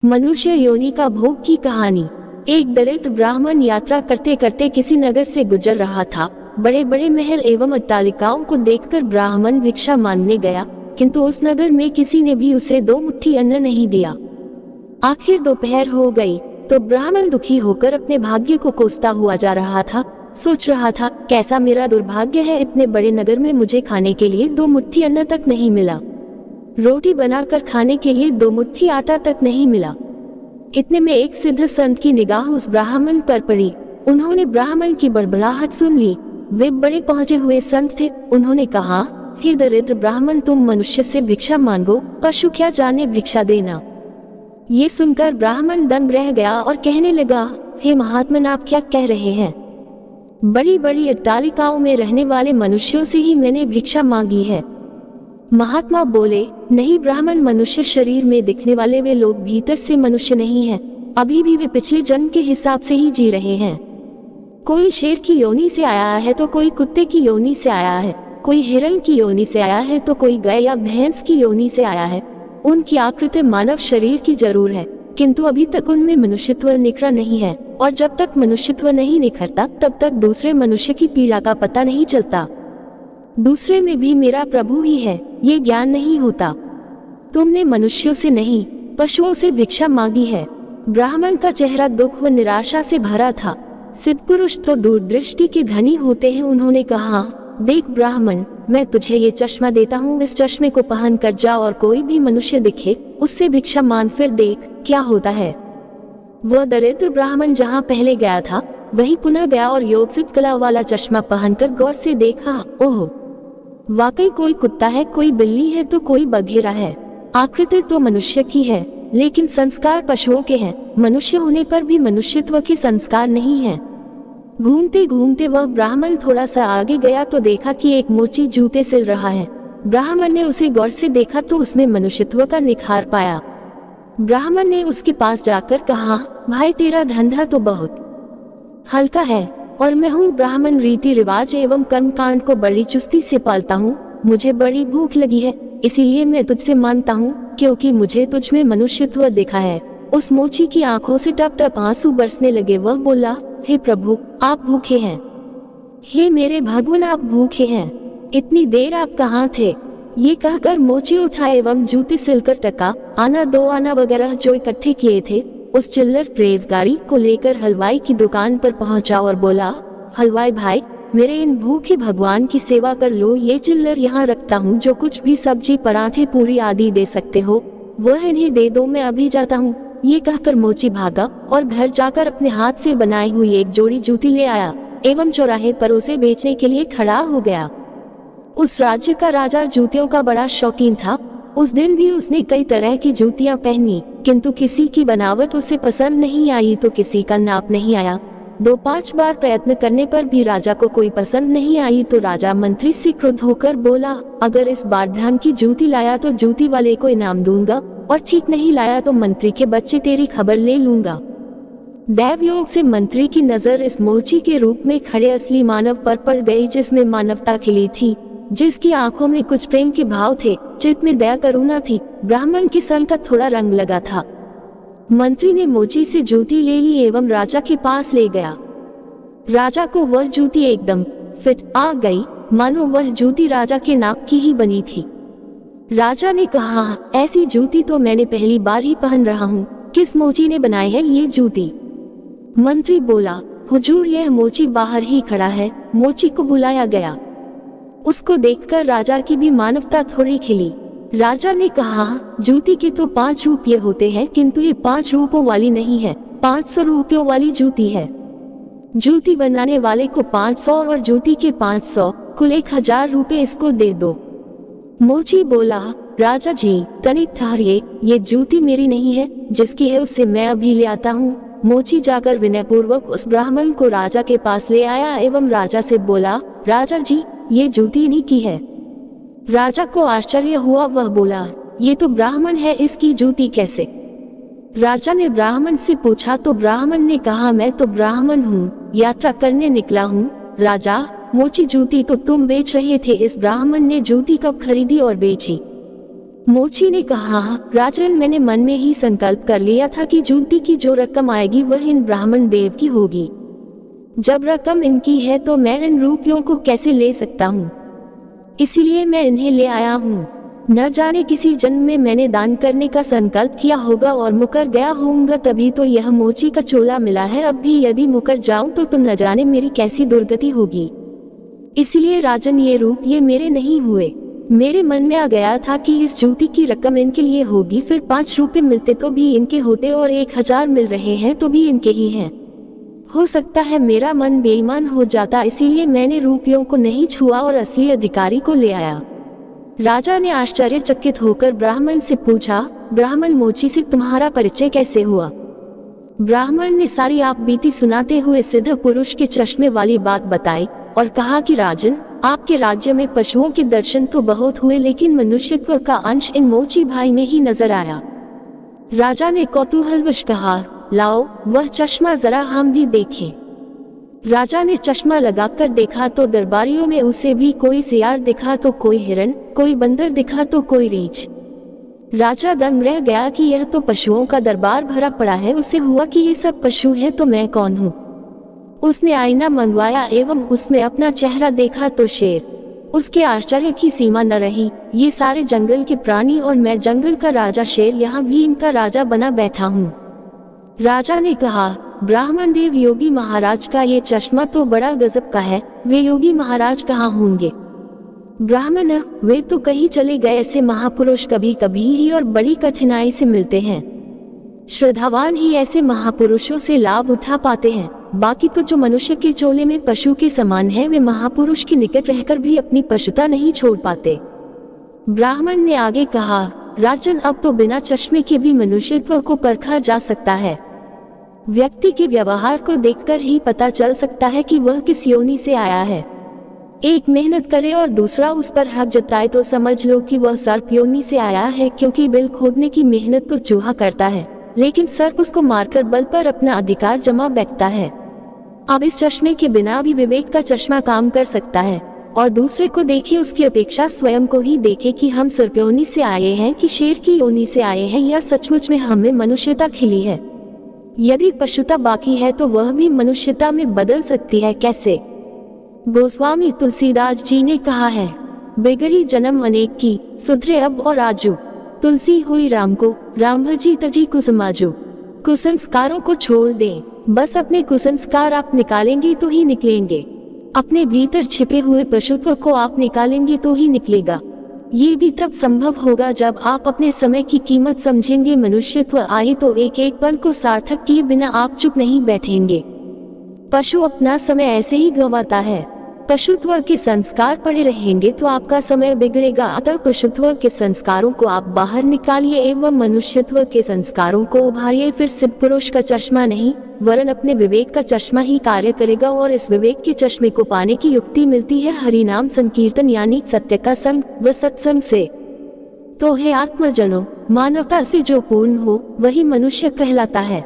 मनुष्य योनि का भोग की कहानी। एक दरिद्र ब्राह्मण यात्रा करते करते किसी नगर से गुजर रहा था। बड़े बड़े महल एवं अट्टालिकाओं को देखकर ब्राह्मण भिक्षा मांगने गया, किंतु उस नगर में किसी ने भी उसे 2 मुट्ठी अन्न नहीं दिया। आखिर दोपहर हो गई तो ब्राह्मण दुखी होकर अपने भाग्य को कोसता हुआ जा रहा था। सोच रहा था, कैसा मेरा दुर्भाग्य है, इतने बड़े नगर में मुझे खाने के लिए 2 मुट्ठी अन्न तक नहीं मिला। रोटी बनाकर खाने के लिए 2 मुट्ठी आटा तक नहीं मिला। इतने में एक सिद्ध संत की निगाह उस ब्राह्मण पर पड़ी। उन्होंने ब्राह्मण की बड़बड़ाहट सुन ली। वे बड़े पहुंचे हुए संत थे। उन्होंने कहा, हे दरिद्र ब्राह्मण, तुम मनुष्य से भिक्षा मांगो, पशु क्या जाने भिक्षा देना। ये सुनकर ब्राह्मण दंग रह गया और कहने लगा, हे महात्मन, आप क्या कह रहे हैं? बड़ी बड़ी अट्टालिकाओं में रहने वाले मनुष्यों से ही मैंने भिक्षा मांगी है। महात्मा बोले, नहीं ब्राह्मण, मनुष्य शरीर में दिखने वाले वे लोग भीतर से मनुष्य नहीं हैं। अभी भी वे पिछले जन्म के हिसाब से ही जी रहे हैं। कोई शेर की योनि से आया है तो कोई कुत्ते की योनि से आया है, कोई हिरण की योनि से आया है तो कोई गाय या भैंस की योनि से आया है। उनकी आकृति मानव शरीर की जरूर है, किंतु अभी तक उनमें मनुष्यत्व निखरा नहीं है, और जब तक मनुष्यत्व नहीं निखरता तब तक दूसरे मनुष्य की पीड़ा का पता नहीं चलता। दूसरे में भी मेरा प्रभु ही है, ये ज्ञान नहीं होता। तुमने मनुष्यों से नहीं, पशुओं से भिक्षा मांगी है। ब्राह्मण का चेहरा दुख व निराशा से भरा था। सिद्ध पुरुष तो दूरदृष्टि के धनी होते हैं। उन्होंने कहा, देख ब्राह्मण, मैं तुझे ये चश्मा देता हूँ, इस चश्मे को पहन कर जा और कोई भी मनुष्य दिखे उससे भिक्षा मांग, फिर देख क्या होता है। वह दरिद्र ब्राह्मण जहाँ पहले गया था वही पुनः गया और योगसिद्ध कला वाला चश्मा पहनकर गौर से देखा। ओह, वाकई कोई कुत्ता है, कोई बिल्ली है तो कोई बघेरा है। आकृति तो मनुष्य की है, लेकिन संस्कार पशुओं के हैं। मनुष्य होने पर भी मनुष्यत्व के संस्कार नहीं हैं। घूमते घूमते वह ब्राह्मण थोड़ा सा आगे गया तो देखा कि एक मोची जूते सिल रहा है। ब्राह्मण ने उसे गौर से देखा तो उसमें मनुष्यत्व का निखार पाया। ब्राह्मण ने उसके पास जाकर कहा, भाई तेरा धंधा तो बहुत हल्का है, और मैं हूँ ब्राह्मण, रीति रिवाज एवं कर्मकांड को बड़ी चुस्ती से पालता हूँ। मुझे बड़ी भूख लगी है, इसीलिए मैं तुझसे मांगता हूँ, क्योंकि मुझे तुझ में मनुष्यत्व देखा है। उस मोची की आंखों से टप टप आंसू बरसने लगे। वह बोला, हे प्रभु, आप भूखे हैं। हे मेरे भगवान, आप भूखे हैं। इतनी देर आप कहाँ थे? ये कहकर मोची उठा एवं जूते सिलकर टका, आना 2 आना वगैरह जो इकट्ठे किए थे उस चिल्लर प्रेस गाड़ी को लेकर हलवाई की दुकान पर पहुंचा और बोला, हलवाई भाई, मेरे इन भूखे भगवान की सेवा कर लो। ये चिल्लर यहाँ रखता हूँ, जो कुछ भी सब्जी, पराठे, पूरी आदि दे सकते हो वह इन्हें दे दो, मैं अभी जाता हूँ। ये कहकर मोची भागा और घर जाकर अपने हाथ से बनाई हुई एक जोड़ी जूती ले आया एवं चौराहे पर उसे बेचने के लिए खड़ा हो गया। उस राज्य का राजा जूतियों का बड़ा शौकीन था। उस दिन भी उसने कई तरह की जूतियां पहनी, किंतु किसी की बनावट उसे पसंद नहीं आई तो किसी का नाप नहीं आया। 2-5 बार प्रयत्न करने पर भी राजा को कोई पसंद नहीं आई तो राजा मंत्री से क्रुद्ध होकर बोला, अगर इस बार ढंग की जूती लाया तो जूती वाले को इनाम दूंगा, और ठीक नहीं लाया तो मंत्री के बच्चे तेरी खबर ले लूंगा। दैवयोग से मंत्री की नजर इस मोची के रूप में खड़े असली मानव पर पड़ गई, जिसमें मानवता खिली थी, जिसकी आंखों में कुछ प्रेम के भाव थे, चित्त में दया करुणा थी। ब्राह्मण की सन का थोड़ा रंग लगा था। मंत्री ने मोची से जूती ले ली एवं राजा के पास ले गया। राजा को वह जूती एकदम फिट आ गई, मानो वह जूती राजा के नाप की ही बनी थी। राजा ने कहा, ऐसी जूती तो मैंने पहली बार ही पहन रहा हूँ, किस मोची ने बनाई है ये जूती? मंत्री बोला, हुजूर, यह मोची बाहर ही खड़ा है। मोची को बुलाया गया। उसको देखकर राजा की भी मानवता थोड़ी खिली। राजा ने कहा, जूती के तो 5 रुपये होते हैं, किंतु ये 5 रुपयों वाली नहीं है, 500 रुपयों वाली जूती है। जूती बनाने वाले को 500 और जूती के 500, कुल 1000 रुपये इसको दे दो। मोची बोला, राजा जी तनिक ठहरिए, ये जूती मेरी नहीं है, जिसकी है उससे मैं अभी ले आता हूँ। मोची जाकर विनयपूर्वक उस ब्राह्मण को राजा के पास ले आया एवं राजा से बोला, राजा जी, ये जूती इन्हीं की है। राजा को आश्चर्य हुआ। वह बोला, ये तो ब्राह्मण है, इसकी जूती कैसे? राजा ने ब्राह्मण से पूछा तो ब्राह्मण ने कहा, मैं तो ब्राह्मण हूँ, यात्रा करने निकला हूँ। राजा, मोची जूती तो तुम बेच रहे थे। इस ब्राह्मण ने जूती कब खरीदी और बेची? मोची ने कहा, राजन, मैंने मन में ही संकल्प कर लिया था कि जूती की जो रकम आएगी वह इन ब्राह्मण देव की होगी। जब रकम इनकी है तो मैं इन रुपयों को कैसे ले सकता हूँ, इसीलिए मैं इन्हें ले आया हूँ। न जाने किसी जन्म में मैंने दान करने का संकल्प किया होगा और मुकर गया होऊंगा, तभी तो यह मोची का चोला मिला है। अब भी यदि मुकर जाऊं तो न जाने मेरी कैसी दुर्गति होगी। इसलिए राजन, ये रूप ये मेरे नहीं हुए। मेरे मन में आ गया था कि इस जूती की रकम इनके लिए होगी, फिर 5 रुपए मिलते तो भी इनके होते और 1000 मिल रहे हैं तो भी इनके ही हैं। हो सकता है मेरा मन बेईमान हो जाता, इसीलिए मैंने रुपयों को नहीं छुआ और असली अधिकारी को ले आया। राजा ने आश्चर्यचकित होकर ब्राह्मण से पूछा, ब्राह्मण मोची से तुम्हारा परिचय कैसे हुआ? ब्राह्मण ने सारी आप बीती सुनाते हुए सिद्ध पुरुष के चश्मे वाली बात बताई और कहा कि राजन, आपके राज्य में पशुओं के दर्शन तो बहुत हुए, लेकिन मनुष्यत्व का अंश इन मोची भाई में ही नजर आया। राजा ने कौतूहलवश कहा, लाओ वह चश्मा जरा हम भी देखें। राजा ने चश्मा लगाकर देखा तो दरबारियों में उसे भी कोई सियार दिखा तो कोई हिरन, कोई बंदर दिखा तो कोई रीछ। राजा दंग रह गया कि यह तो पशुओं का दरबार भरा पड़ा है। उसे हुआ कि ये सब पशु हैं तो मैं कौन हूँ। उसने आईना मंगवाया एवं उसमें अपना चेहरा देखा तो शेर। उसके आश्चर्य की सीमा न रही। ये सारे जंगल के प्राणी और मैं जंगल का राजा शेर यहाँ भी इनका राजा बना बैठा हूँ। राजा ने कहा, ब्राह्मण देव, योगी महाराज का ये चश्मा तो बड़ा गजब का है। वे योगी महाराज कहाँ होंगे? ब्राह्मण, वे तो कहीं चले गए। ऐसे महापुरुष कभी कभी ही और बड़ी कठिनाई से मिलते हैं। श्रद्धावान ही ऐसे महापुरुषों से लाभ उठा पाते हैं। बाकी तो जो मनुष्य के चोले में पशु के समान है, वे महापुरुष के निकट रहकर भी अपनी पशुता नहीं छोड़ पाते। ब्राह्मण ने आगे कहा, राजन, अब तो बिना चश्मे के भी मनुष्यत्व को परखा जा सकता है। व्यक्ति के व्यवहार को देखकर ही पता चल सकता है कि वह किस योनि से आया है। एक मेहनत करे और दूसरा उस पर हक जताए तो समझ लो कि वह सर्प योनि से आया है, क्योंकि बिल खोदने की मेहनत तो चूहा करता है, लेकिन सर्प उसको मारकर बल पर अपना अधिकार जमा बैठता है। अब इस चश्मे के बिना भी विवेक का चश्मा काम कर सकता है और दूसरे को देखे उसकी अपेक्षा स्वयं को ही देखे कि हम सर्प योनि से आए हैं कि शेर की योनि से आए हैं, या सचमुच में हमें मनुष्यता खिली है। यदि पशुता बाकी है तो वह भी मनुष्यता में बदल सकती है। कैसे? गोस्वामी तुलसीदास जी ने कहा है, बिगड़ी जन्म अनेक की, सुधरे अब और आजू। तुलसी हुई राम को, राम भजी तजी कुसुमाजू। कुसंस्कारों को छोड़ दें, बस अपने कुसंस्कार आप निकालेंगे तो ही निकलेंगे। अपने भीतर छिपे हुए पशुत्व को आप निकालेंगे तो ही निकलेगा। ये भी तब संभव होगा जब आप अपने समय की कीमत समझेंगे। मनुष्यत्व आए तो एक एक पल को सार्थक किए बिना आप चुप नहीं बैठेंगे। पशु अपना समय ऐसे ही गंवाता है। पशुत्व के संस्कार पड़े रहेंगे तो आपका समय बिगड़ेगा। अतः पशुत्व के संस्कारों को आप बाहर निकालिए एवं मनुष्यत्व के संस्कारों को उभारिए। फिर सिद्ध पुरुष का चश्मा नहीं वरन अपने विवेक का चश्मा ही कार्य करेगा और इस विवेक के चश्मे को पाने की युक्ति मिलती है हरिनाम संकीर्तन, यानी सत्य का संग व सत्संग से। तो हे आत्मजनों, मानवता से जो पूर्ण हो वही मनुष्य कहलाता है।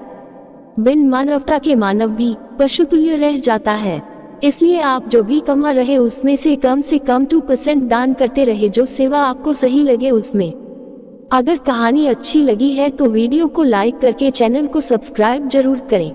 बिन मानवता के मानव भी पशुतुल्य रह जाता है। इसलिए आप जो भी कमा रहे उसमें से कम 2% दान करते रहे, जो सेवा आपको सही लगे उसमें। अगर कहानी अच्छी लगी है तो वीडियो को लाइक करके चैनल को सब्सक्राइब जरूर करें।